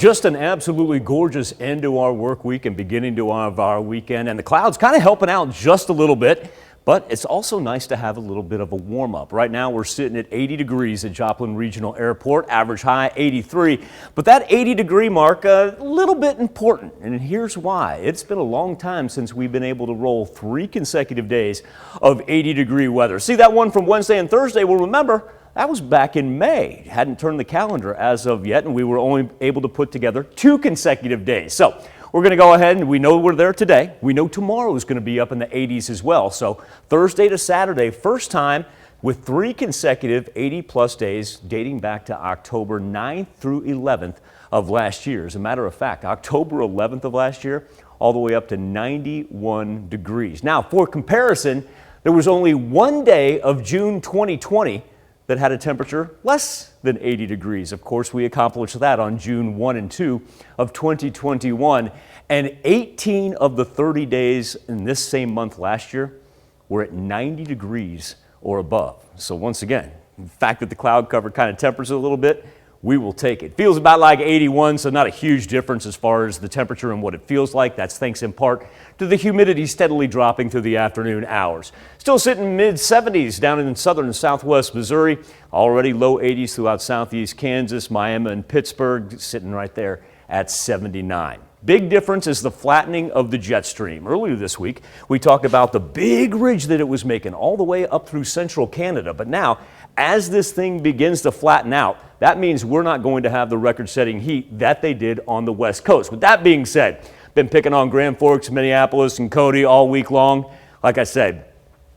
just an absolutely gorgeous end to our work week and beginning to our weekend, and the clouds kind of helping out just a little bit. But it's also nice to have a little bit of a warm up. Right now we're sitting at 80 degrees at Joplin Regional Airport, average high 83. But that 80-degree mark, a little bit important, and here's why. It's been a long time since we've been able to roll 3 consecutive days of 80-degree weather. See, that one from Wednesday and Thursday, well, remember, that was back in May. Hadn't turned the calendar as of yet, and we were only able to put together 2 consecutive days. So we're going to go ahead, and we know we're there today. We know tomorrow is going to be up in the 80s as well. So Thursday to Saturday, first time with 3 consecutive 80-plus days dating back to October 9th through 11th of last year. As a matter of fact, October 11th of last year, all the way up to 91 degrees. Now, for comparison, there was only one day of June 2020 that had a temperature less than 80 degrees. Of course, we accomplished that on June 1 and 2 of 2021. And 18 of the 30 days in this same month last year were at 90 degrees or above. So once again, the fact that the cloud cover kind of tempers it a little bit, we will take it. Feels about like 81, so not a huge difference as far as the temperature and what it feels like. That's thanks in part to the humidity steadily dropping through the afternoon hours. Still sitting mid-70s down in southern and southwest Missouri. Already low 80s throughout southeast Kansas, Miami, and Pittsburgh, sitting right there at 79. Big difference is the flattening of the jet stream. Earlier this week, we talked about the big ridge that it was making all the way up through central Canada. But now, as this thing begins to flatten out, that means we're not going to have the record-setting heat that they did on the West Coast. With that being said, been picking on Grand Forks, Minneapolis, and Cody all week long. Like I said,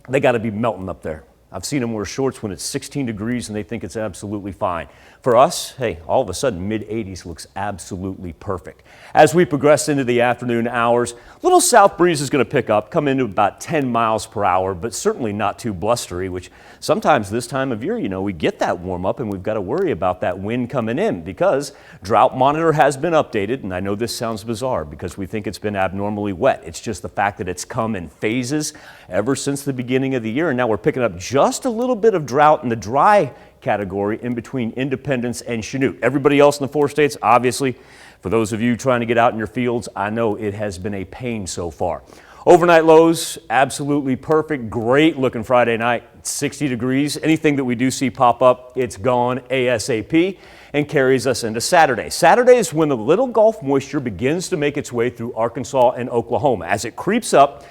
they got to be melting up there. I've seen them wear shorts when it's 16 degrees and they think it's absolutely fine. For us, hey, all of a sudden mid-80s looks absolutely perfect. As we progress into the afternoon hours, little south breeze is going to pick up, come into about 10 miles per hour, but certainly not too blustery, which sometimes this time of year, you know, we get that warm up and we've got to worry about that wind coming in because drought monitor has been updated. And I know this sounds bizarre because we think it's been abnormally wet. It's just the fact that it's come in phases ever since the beginning of the year. And now we're picking up just a little bit of drought in the dry category in between Independence and Chanute. Everybody else in the 4 states, obviously, for those of you trying to get out in your fields, I know it has been a pain so far. Overnight lows, absolutely perfect. Great looking Friday night, 60 degrees. Anything that we do see pop up, it's gone ASAP and carries us into Saturday. Saturday is when the little Gulf moisture begins to make its way through Arkansas and Oklahoma. As it creeps up,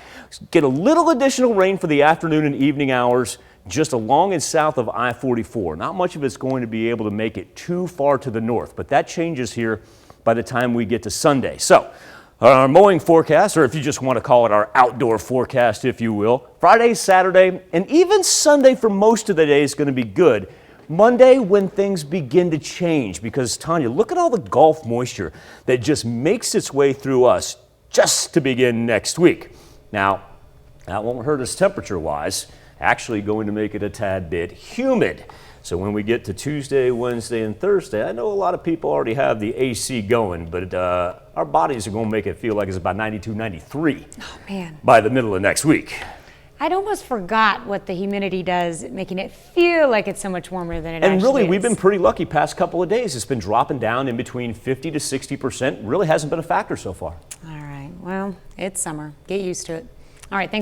get a little additional rain for the afternoon and evening hours just along and south of I-44. Not much of it's going to be able to make it too far to the north, but that changes here by the time we get to Sunday. So our mowing forecast, or if you just want to call it our outdoor forecast, if you will, Friday, Saturday, and even Sunday for most of the day is going to be good. Monday, when things begin to change, because Tanya, look at all the Gulf moisture that just makes its way through us just to begin next week. Now, that won't hurt us temperature-wise, actually going to make it a tad bit humid. So when we get to Tuesday, Wednesday, and Thursday, I know a lot of people already have the AC going, but our bodies are going to make it feel like it's about 92, 93 by the middle of next week. I'd almost forgot what the humidity does, making it feel like it's so much warmer than it actually is. And really, we've been pretty lucky past couple of days. It's been dropping down in between 50 to 60%. Really hasn't been a factor so far. All right. Well, it's summer. Get used to it. All right. Thanks.